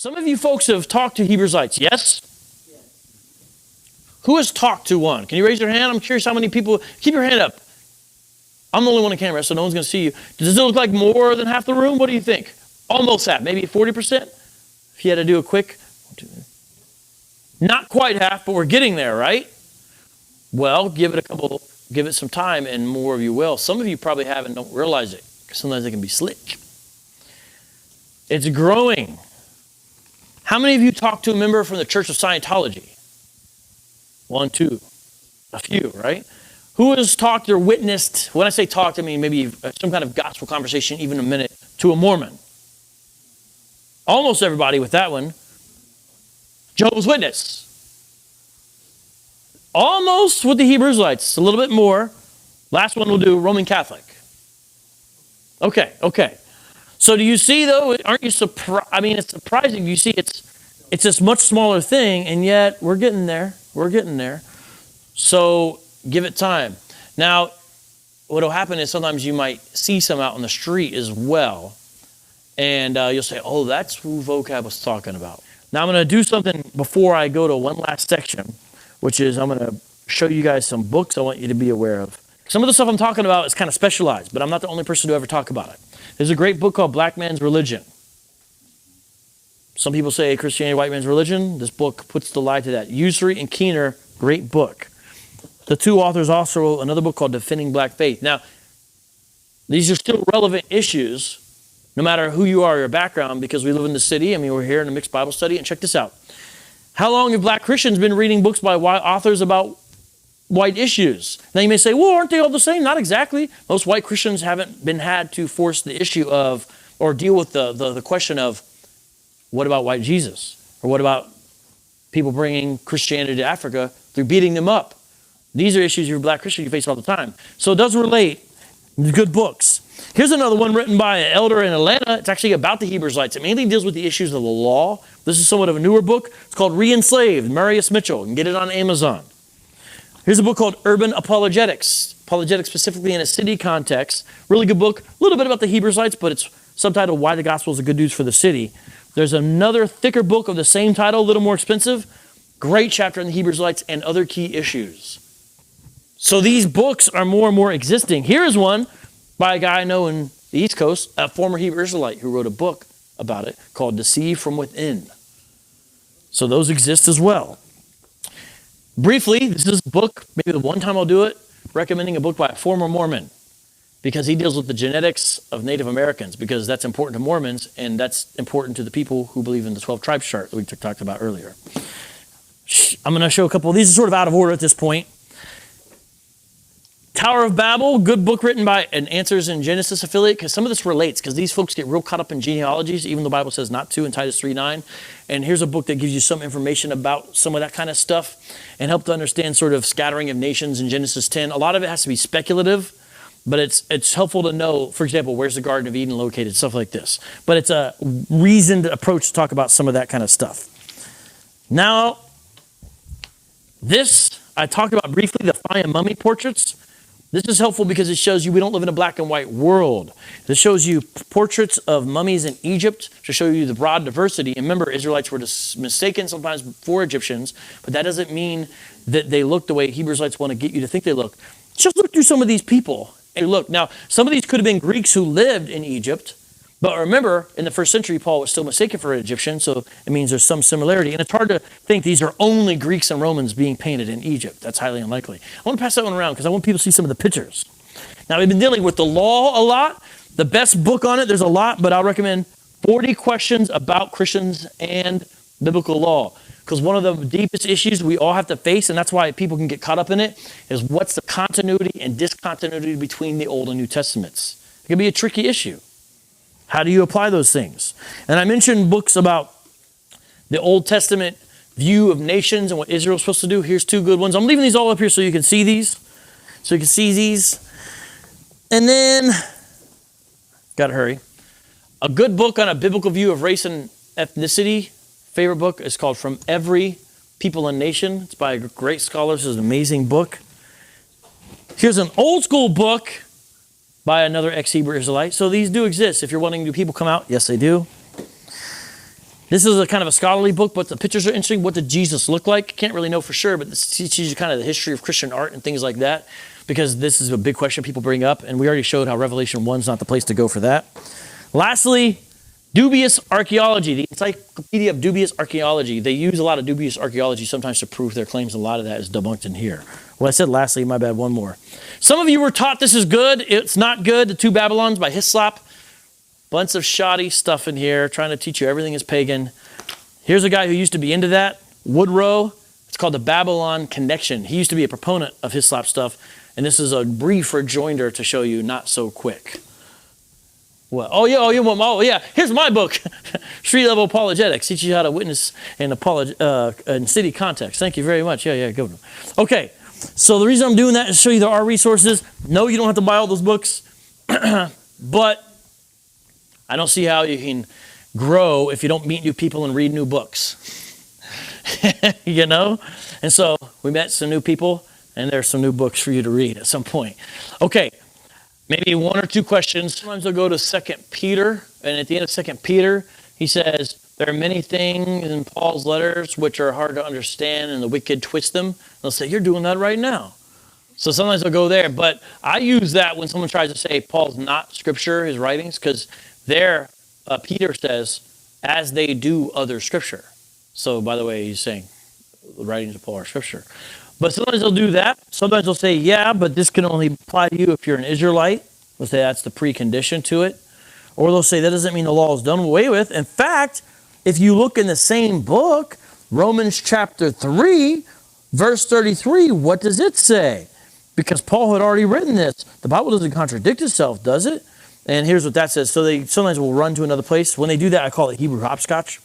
Some of you folks have talked to Hebrew Israelites, yes? Who has talked to one? Can you raise your hand? I'm curious how many people. Keep your hand up. I'm the only one on camera, so no one's going to see you. Does it look like more than half the room? What do you think? Almost half, maybe 40%? If you had to do a quick. Not quite half, but we're getting there, right? Well, give it some time, and more of you will. Some of you probably have and don't realize it, because sometimes it can be slick. It's growing. How many of you talked to a member from the Church of Scientology? 1, 2, a few, right? Who has talked or witnessed, when I say talked, I mean maybe some kind of gospel conversation, even a minute, to a Mormon? Almost everybody with that one. Jehovah's Witness. Almost with the Hebrew Israelites, a little bit more. Last one we'll do, Roman Catholic. Okay. So do you see, though, aren't you surprised? I mean, it's surprising. You see, it's this much smaller thing, and yet we're getting there. We're getting there. So give it time. Now, what will happen is sometimes you might see some out on the street as well, and you'll say, oh, that's who Vocab was talking about. Now, I'm going to do something before I go to one last section, which is I'm going to show you guys some books I want you to be aware of. Some of the stuff I'm talking about is kind of specialized, but I'm not the only person to ever talk about it. There's a great book called Black Man's Religion. Some people say Christianity, white man's religion. This book puts the lie to that. Usury and Keener, great book. The two authors also wrote another book called Defending Black Faith. Now, these are still relevant issues, no matter who you are or your background, because we live in the city. I mean, we're here in a mixed Bible study, and check this out. How long have black Christians been reading books by white authors about white issues? Now you may say, well, aren't they all the same? Not exactly. Most white Christians haven't been had to force the issue of, or deal with the question of, what about white Jesus? Or what about people bringing Christianity to Africa through beating them up? These are issues you're black Christian you face all the time. So it does relate. Good books. Here's another one written by an elder in Atlanta. It's actually about the Hebrew Israelites. It mainly deals with the issues of the law. This is somewhat of a newer book. It's called Re-Enslaved, Marius Mitchell. You can get it on Amazon. Here's a book called Urban Apologetics. Apologetics specifically in a city context. Really good book. A little bit about the Hebrew Israelites, but it's subtitled Why the Gospel is the Good News for the City. There's another thicker book of the same title, a little more expensive. Great chapter on the Hebrew Israelites and other key issues. So these books are more and more existing. Here is one by a guy I know in the East Coast, a former Hebrew Israelite who wrote a book about it called Deceived from Within. So those exist as well. Briefly, this is a book, maybe the one time I'll do it, recommending a book by a former Mormon, because he deals with the genetics of Native Americans, because that's important to Mormons, and that's important to the people who believe in the 12 tribes chart that we talked about earlier. I'm going to show a couple. These are sort of out of order at this point. Tower of Babel, good book written by an Answers in Genesis affiliate, because some of this relates, because these folks get real caught up in genealogies, even though the Bible says not to in Titus 3:9. And here's a book that gives you some information about some of that kind of stuff and help to understand sort of scattering of nations in Genesis 10. A lot of it has to be speculative, but it's helpful to know, for example, where's the Garden of Eden located, stuff like this. But it's a reasoned approach to talk about some of that kind of stuff. Now, this I talked about briefly, the Fire Mummy portraits. This is helpful because it shows you we don't live in a black and white world. This shows you portraits of mummies in Egypt to show you the broad diversity. And remember, Israelites were mistaken sometimes for Egyptians, but that doesn't mean that they look the way Hebrew Israelites want to get you to think they look. Just look through some of these people and look. Now, some of these could have been Greeks who lived in Egypt, but remember, in the first century, Paul was still mistaken for an Egyptian, so it means there's some similarity. And it's hard to think these are only Greeks and Romans being painted in Egypt. That's highly unlikely. I want to pass that one around because I want people to see some of the pictures. Now, we've been dealing with the law a lot. The best book on it, there's a lot, but I'll recommend 40 Questions About Christians and Biblical Law. Because one of the deepest issues we all have to face, and that's why people can get caught up in it, is what's the continuity and discontinuity between the Old and New Testaments. It can be a tricky issue. How do you apply those things? And I mentioned books about the Old Testament view of nations and what Israel's supposed to do. Here's two good ones. I'm leaving these all up here so you can see these. And then, gotta hurry. A good book on a biblical view of race and ethnicity. Favorite book is called From Every People and Nation. It's by a great scholar. This is an amazing book. Here's an old school book by another ex-Hebrew Israelite. So these do exist. If you're wondering, do people come out? Yes, they do. This is a kind of a scholarly book, but the pictures are interesting. What did Jesus look like? Can't really know for sure, but this teaches you kind of the history of Christian art and things like that, because this is a big question people bring up, and we already showed how Revelation 1 is not the place to go for that. Lastly, dubious archaeology, the Encyclopedia of Dubious Archaeology. They use a lot of dubious archaeology sometimes to prove their claims. A lot of that is debunked in here. Well, I said lastly, my bad, one more. Some of you were taught this is good. It's not good. The Two Babylons by Hislop. Bunch of shoddy stuff in here, trying to teach you everything is pagan. Here's a guy who used to be into that, Woodrow. It's called the Babylon Connection. He used to be a proponent of Hislop stuff, and this is a brief rejoinder to show you not so quick. What? Oh yeah. Here's my book, Street Level Apologetics. Teach you how to witness in city context. Thank you very much. Yeah, go. Okay, so the reason I'm doing that is to show you there are resources. No, you don't have to buy all those books, but I don't see how you can grow if you don't meet new people and read new books. You know? And so we met some new people, and there's some new books for you to read at some point. Okay, maybe one or two questions. Sometimes I'll go to 2 Peter, and at the end of 2 Peter, he says, there are many things in Paul's letters which are hard to understand, and the wicked twist them. They'll say, you're doing that right now. So sometimes I'll go there, but I use that when someone tries to say Paul's not scripture, his writings, because there, Peter says, as they do other scripture. So, by the way, he's saying the writings of Paul are scripture. But sometimes they'll do that. Sometimes they'll say, yeah, but this can only apply to you if you're an Israelite. They'll say that's the precondition to it. Or they'll say that doesn't mean the law is done away with. In fact, if you look in the same book, Romans chapter 3, verse 33, what does it say? Because Paul had already written this. The Bible doesn't contradict itself, does it? And here's what that says. So they sometimes will run to another place. When they do that, I call it Hebrew hopscotch.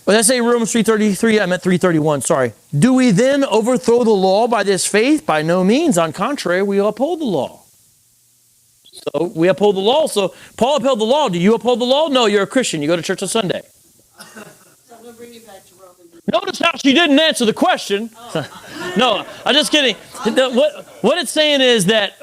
But I say Romans 3:33, I meant 3:31, sorry. Do we then overthrow the law by this faith? By no means. On contrary, we uphold the law. So we uphold the law. So Paul upheld the law. Do you uphold the law? No, you're a Christian. You go to church on Sunday. So I'm going to bring you back to Romans. Notice how she didn't answer the question. No, I'm just kidding. What it's saying is that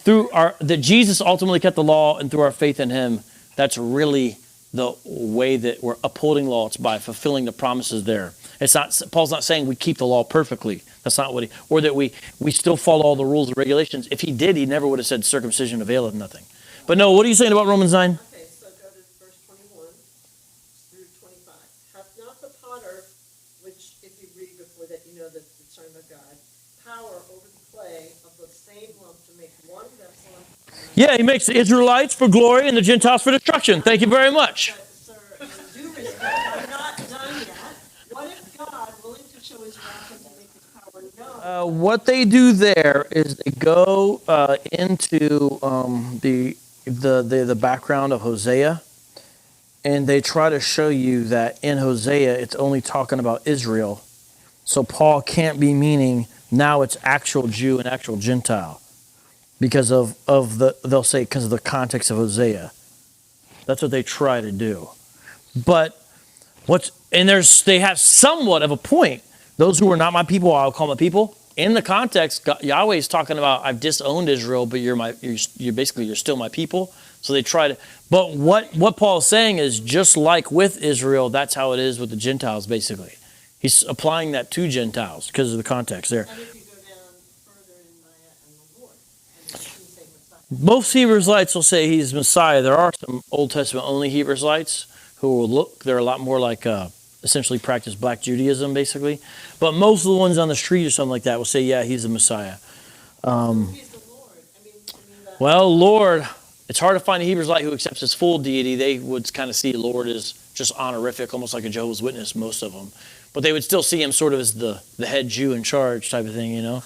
that Jesus ultimately kept the law, and through our faith in him, that's really the way that we're upholding law. It's by fulfilling the promises there. It's not, Paul's not saying we keep the law perfectly. That's not what or that we still follow all the rules and regulations. If he did, he never would have said circumcision availeth nothing. But no, what are you saying about Romans 9? Okay, so go to verse 21 through 25. Hath not the potter, which if you read before that, you know that it's talking about God, power over the clay of the same lump to make one vessel? Yeah, he makes the Israelites for glory and the Gentiles for destruction. Thank you very much. But, sir, in due respect, I'm not done yet. What if God, willing to show his wrath and to make his power known? What they do there is they go into the background of Hosea, and they try to show you that in Hosea it's only talking about Israel. So Paul can't be meaning now it's actual Jew and actual Gentile. Because they'll say because of the context of Hosea. That's what they try to do. But they have somewhat of a point. Those who are not my people, I'll call my people. In the context, Yahweh is talking about I've disowned Israel, but you're still my people. So they try to. But what Paul is saying is just like with Israel, that's how it is with the Gentiles. Basically, he's applying that to Gentiles because of the context there. Most Hebrew Israelites will say he's Messiah. There are some Old Testament only Hebrew Israelites who will look, they're a lot more like essentially practice Black Judaism, basically. But most of the ones on the street or something like that will say, yeah, he's the Messiah. He's the Lord. Well, Lord, it's hard to find a Hebrew Israelite who accepts his full deity. They would kind of see Lord as just honorific, almost like a Jehovah's Witness, most of them. But they would still see him sort of as the head Jew in charge type of thing, you know?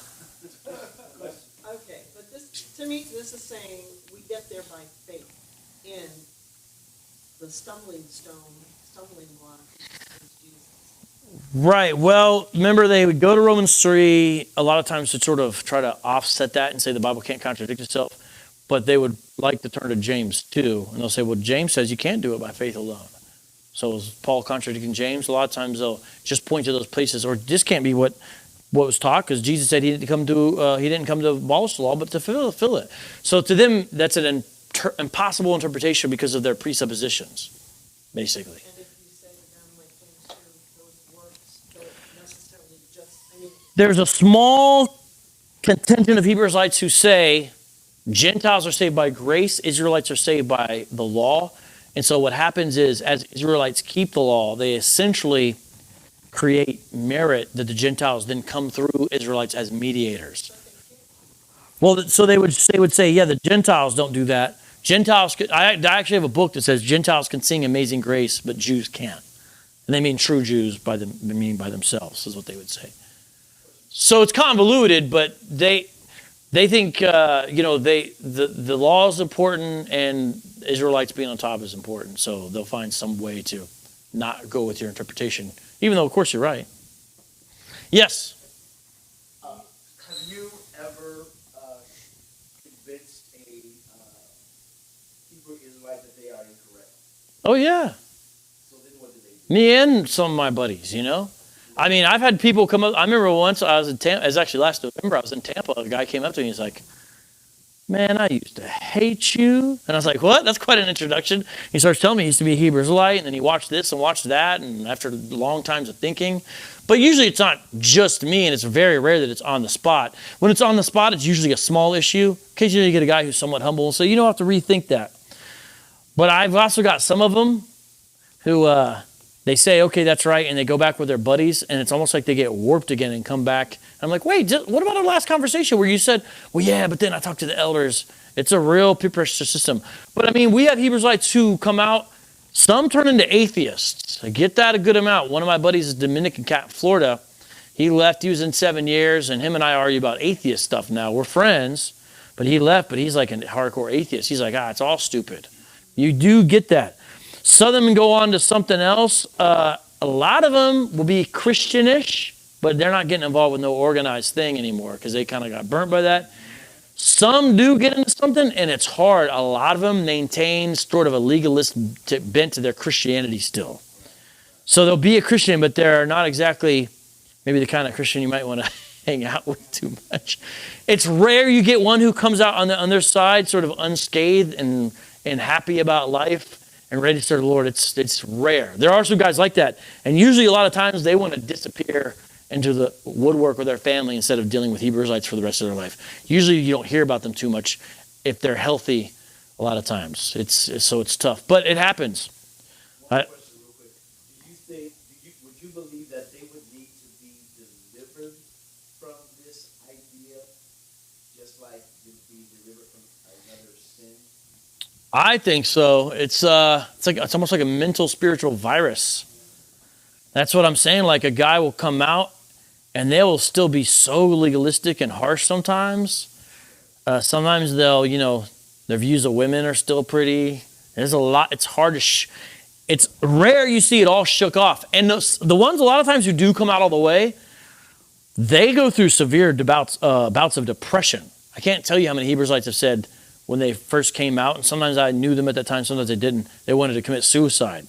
Okay, but to me, this is saying we get there by faith in the stumbling block is Jesus. Right. Well, remember they would go to Romans 3 a lot of times to sort of try to offset that and say the Bible can't contradict itself. But they would like to turn to James 2. And they'll say, well, James says you can't do it by faith alone. So is Paul contradicting James? A lot of times they'll just point to those places. Or this can't be what was taught, because Jesus said he didn't come to abolish the law, but to fulfill it. So to them, that's an impossible interpretation because of their presuppositions, basically. And if you say the There's a small contingent of Hebrew Israelites who say Gentiles are saved by grace, Israelites are saved by the law. And so what happens is, as Israelites keep the law, they essentially create merit that the Gentiles then come through Israelites as mediators. Well, so they would say, yeah, the Gentiles don't do that. Gentiles, I actually have a book that says Gentiles can sing Amazing Grace, but Jews can't. And they mean true Jews by themselves, is what they would say. So it's convoluted, but they think the law is important and Israelites being on top is important. So they'll find some way to not go with your interpretation, even though of course you're right. Yes. Have you ever convinced a Hebrew Israelite that they are incorrect? Oh yeah. So then what do they do? Me and some of my buddies, I mean, I've had people come up. I remember once I was in Tampa. It was actually last November. I was in Tampa. A guy came up to me. He's like, "Man, I used to hate you." And I was like, "What?" That's quite an introduction. He starts telling me he used to be a Hebrew Israelite, and then he watched this and watched that, and after long times of thinking. But usually it's not just me, and it's very rare that it's on the spot. When it's on the spot, it's usually a small issue. Occasionally you get a guy who's somewhat humble, so you don't have to rethink that. But I've also got some of them who they say, okay, that's right, and they go back with their buddies, and it's almost like they get warped again and come back. I'm like, wait, what about our last conversation where you said, well, yeah, but then I talked to the elders. It's a real peer pressure system. But I mean, we have Hebrew Israelites who come out, some turn into atheists. I get that a good amount. One of my buddies is Dominican Cat, Florida. He left, he was in 7 years, and him and I argue about atheist stuff now. We're friends, but he left, but he's like a hardcore atheist. He's like, it's all stupid. You do get that. Some of them go on to something else. A lot of them will be Christianish, but they're not getting involved with no organized thing anymore because they kind of got burnt by that. Some do get into something, and it's hard. A lot of them maintain sort of a legalist bent to their Christianity still. So they'll be a Christian, but they're not exactly maybe the kind of Christian you might want to hang out with too much. It's rare you get one who comes out on the other side sort of unscathed and happy about life and ready to serve the Lord. It's rare. There are some guys like that. And usually a lot of times they want to disappear into the woodwork with their family instead of dealing with Hebrew Israelites for the rest of their life. Usually you don't hear about them too much if they're healthy a lot of times. So it's tough. But it happens. One question real quick. Would you believe that they would need to be delivered from this idea just like you'd be delivered from another sin? I think so. It's almost like a mental spiritual virus. That's what I'm saying. Like a guy will come out and they will still be so legalistic and harsh sometimes. Sometimes they'll, their views of women are still pretty. There's a lot. It's hard to. It's rare you see it all shook off. And the ones a lot of times who do come out all the way, they go through severe bouts of depression. I can't tell you how many Hebrew Israelites have said when they first came out, and sometimes I knew them at that time, sometimes I didn't, they wanted to commit suicide.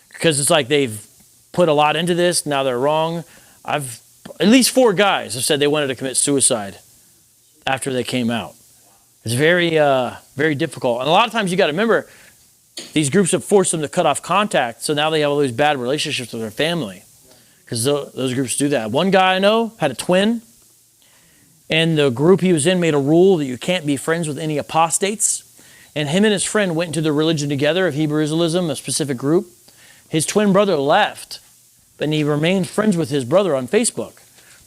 Because it's like they've put a lot into this, now they're wrong. At least 4 guys have said they wanted to commit suicide after they came out. It's very, very difficult. And a lot of times you got to remember, these groups have forced them to cut off contact, so now they have all these bad relationships with their family. Because those groups do that. One guy I know had a twin, and the group he was in made a rule that you can't be friends with any apostates. And him and his friend went into the religion together of Hebrew Israelism, a specific group. His twin brother left, but he remained friends with his brother on Facebook.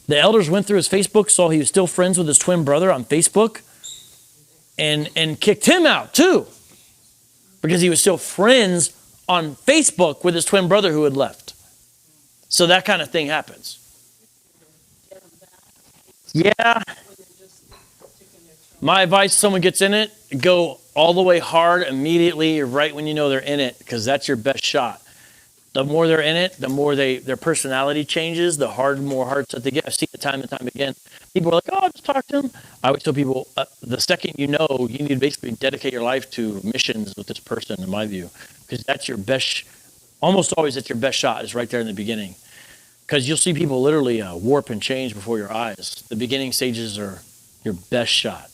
The elders went through his Facebook, saw he was still friends with his twin brother on Facebook, and kicked him out too, because he was still friends on Facebook with his twin brother who had left. So that kind of thing happens. Yeah. My advice, someone gets in it, go all the way hard immediately, right when you know they're in it, because that's your best shot. The more they're in it, the more their personality changes, the more hearts that they get. I've seen it time and time again. People are like, oh, I'll just talk to them. I always tell people, the second you know, you need to basically dedicate your life to missions with this person, in my view, because that's your best, almost always that's your best shot, is right there in the beginning. Because you'll see people literally warp and change before your eyes. The beginning stages are your best shot.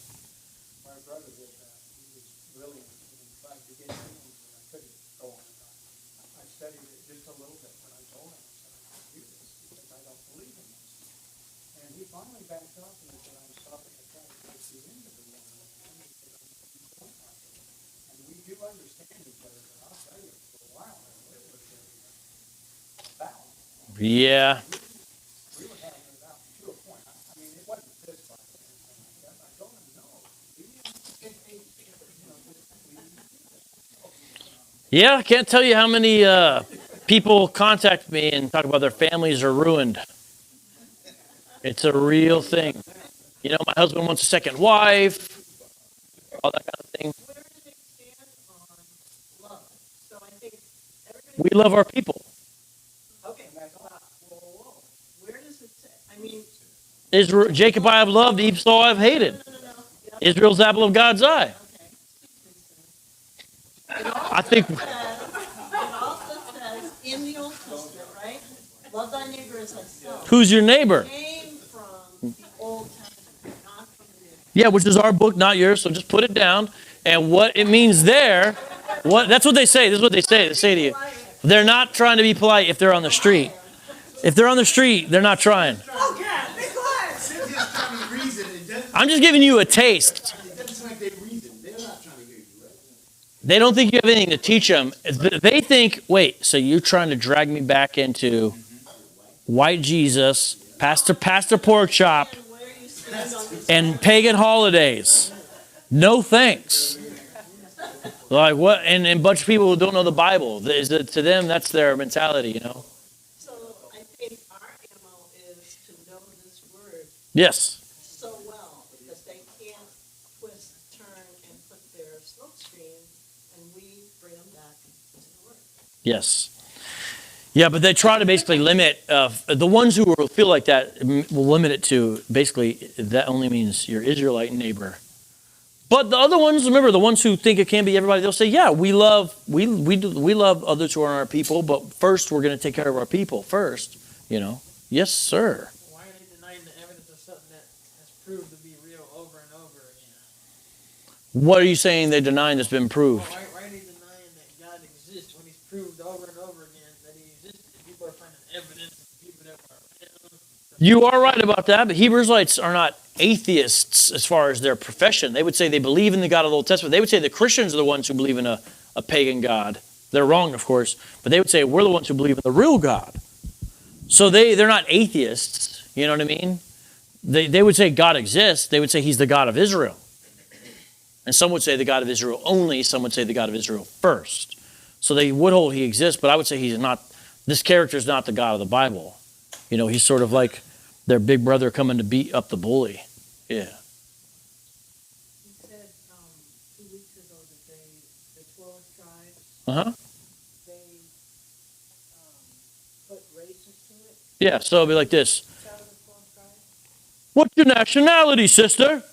My brother did that. He was brilliant. In fact, to get him, I couldn't go on and on. I studied it just a little bit when I told him. I said, I can't do this because I don't believe in this. And he backed up and he said, I'm sorry, I tried to take you into the one. And he said, you don't like it. And we do understand each other, but I'll tell you, for a while, it was a battle. Yeah. We were having it out to a point. I mean, it wasn't fist fight or anything like that. I told him, no. Yeah, I can't tell you how many people contact me and talk about their families are ruined. It's a real thing. You know, my husband wants a second wife, all that kind of thing. Where does it stand on love? So I think everybody. We love our people. Okay, whoa. Where does it say? I mean. Israel, Jacob I have loved, Esau I have hated. No. Yep. Israel's the apple of God's eye. Okay. I think. It also says in the Old Testament, right? Love thy neighbor as thyself. Who's your neighbor? Came from the Old Testament, not from the New. Yeah, which is our book, not yours. So just put it down. And what it means there, that's what they say. This is what they say. They say to you, they're not trying to be polite if they're on the street. If they're on the street, they're not trying. I'm just giving you a taste. They don't think you have anything to teach them. They think, wait, so you're trying to drag me back into white Jesus, Pastor Pork Chop, and pagan holidays. No thanks. Like what? And a bunch of people who don't know the Bible. To them, that's their mentality, you know. So I think our MO is to know this word Yes. so well because they can't twist, turn, and put their smokescreen, and we bring them back to the word. Yes. Yeah, but they try to basically limit, the ones who will feel like that will limit it to basically that only means your Israelite neighbor. But the other ones, remember, the ones who think it can be everybody, they'll say, yeah, we love others who are our people, but first we're going to take care of our people first, you know. Yes, sir. Why are they denying the evidence of something that has proved to be real over and over again? What are you saying they're denying that's been proved? Why are they denying that God exists when he's proved over and over again that he existed? People are finding evidence of people that are around. You are right about that, but Hebrew Israelites are not atheists as far as their profession. They would say they believe in the God of the Old Testament. They would say the Christians are the ones who believe in a pagan God. They're wrong, of course, but they would say we're the ones who believe in the real God. So they're not atheists, you know what I mean? They would say God exists. They would say he's the God of Israel. And some would say the God of Israel only. Some would say the God of Israel first. So they would hold he exists, but I would say he's not, this character is not the God of the Bible. You know, he's sort of like their big brother coming to beat up the bully. Yeah. You said 2 weeks ago that the 12 tribes, Uh-huh. they put races to it. Yeah, so it'll be like this. Tell the 12 tribes. What's your nationality, sister?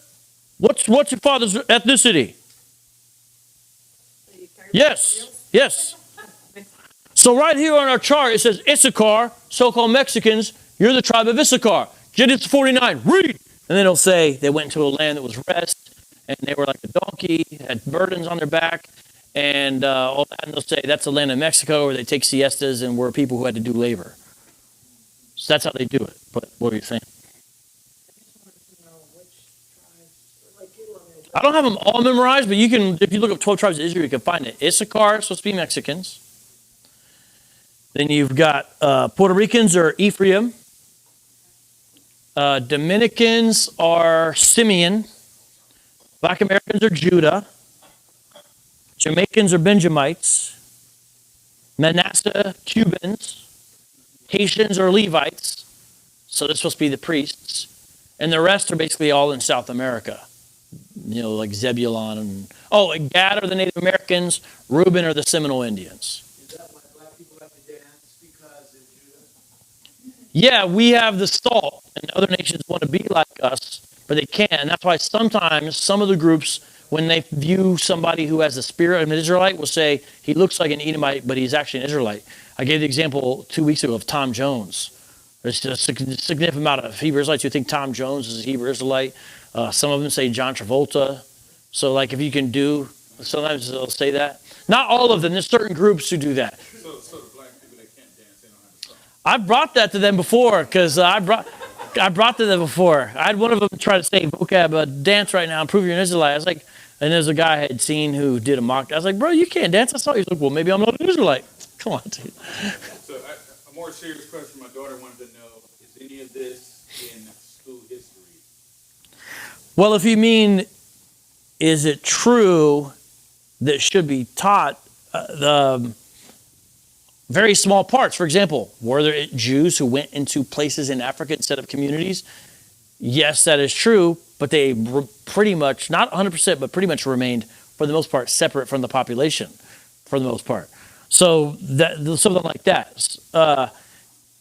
What's your father's ethnicity? So you carry Yes, yes. So right here on our chart, it says Issachar, so-called Mexicans, you're the tribe of Issachar. Genesis 49, read. And then it'll say they went into a land that was rest, and they were like a donkey, had burdens on their back, and all that. And they'll say that's the land of Mexico, where they take siestas and were people who had to do labor. So that's how they do it. But what are you saying? I just wanted to know which tribes, like you want to. I don't have them all memorized, but you can, if you look up 12 tribes of Israel, you can find it. Issachar is supposed to be Mexicans. Then you've got Puerto Ricans are Ephraim. Dominicans are Simeon. Black Americans are Judah. Jamaicans are Benjamites. Manasseh, Cubans. Haitians are Levites. So they're supposed to be the priests. And the rest are basically all in South America. You know, like Zebulon and Gad are the Native Americans. Reuben are the Seminole Indians. Is that why black people have to dance because they're Judah? Yeah, we have the salt, and other nations want to be like us, but they can't. And that's why sometimes some of the groups, when they view somebody who has the spirit of an Israelite, will say he looks like an Edomite, but he's actually an Israelite. I gave the example 2 weeks ago of Tom Jones. There's a significant amount of Hebrew Israelites who think Tom Jones is a Hebrew Israelite. Some of them say John Travolta. So, like, if you can do, sometimes they'll say that. Not all of them. There's certain groups who do that. So the black people that can't dance, they don't have a song. I brought that to them before because I I brought to them before. I had one of them try to say vocab, dance right now and prove you're an Israelite. I was like, and there's a guy I had seen who did a mock. I was like, bro, you can't dance. I saw you. He's like, well, maybe I'm not an Israelite. Come on, dude. So a more serious question my daughter wanted to know, is any of this in school history? Well, if you mean, is it true that should be taught, the very small parts. For example, were there Jews who went into places in Africa instead of communities? Yes, that is true, but they pretty much, not 100%, but pretty much remained, for the most part, separate from the population, for the most part. So that something like that.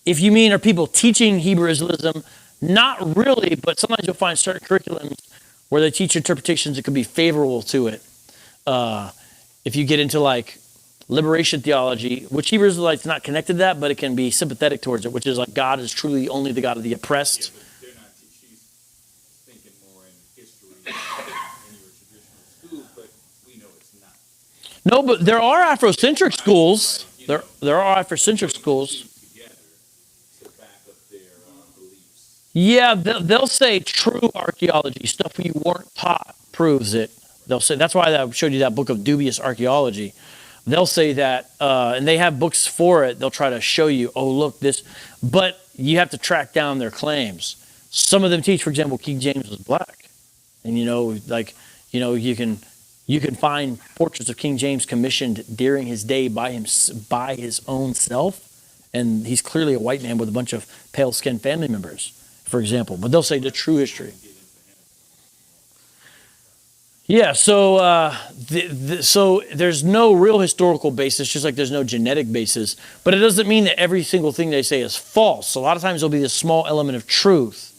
If you mean, are people teaching Hebrew Israelism? Not really, but sometimes you'll find certain curriculums where they teach interpretations that could be favorable to it. If you get into like liberation theology, which Hebrew Israelites not connected to that, but it can be sympathetic towards it, which is like God is truly only the God of the oppressed. Yeah, but they're not, she's thinking more in history in your traditional school, but we know it's not. No, but there are Afrocentric schools. There are Afrocentric schools. Together to back up their beliefs. Yeah, they'll say true archaeology, stuff you weren't taught proves it. They'll say, that's why I showed you that book of dubious archaeology. They'll say that, and they have books for it. They'll try to show you, oh, look, this. But you have to track down their claims. Some of them teach, for example, King James was black. And, you can find portraits of King James commissioned during his day by his own self. And he's clearly a white man with a bunch of pale-skinned family members, for example. But they'll say the true history. Yeah, so so there's no real historical basis, just like there's no genetic basis. But it doesn't mean that every single thing they say is false. A lot of times there'll be this small element of truth.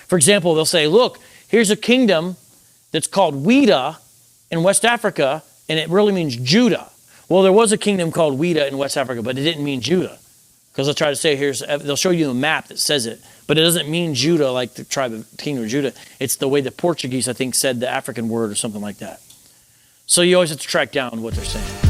For example, they'll say, look, here's a kingdom that's called Wida in West Africa, and it really means Judah. Well, there was a kingdom called Wida in West Africa, but it didn't mean Judah. Because they'll try to say, they'll show you a map that says it, but it doesn't mean Judah like the tribe of Kingdom of Judah. It's the way the Portuguese, I think, said the African word or something like that. So you always have to track down what they're saying.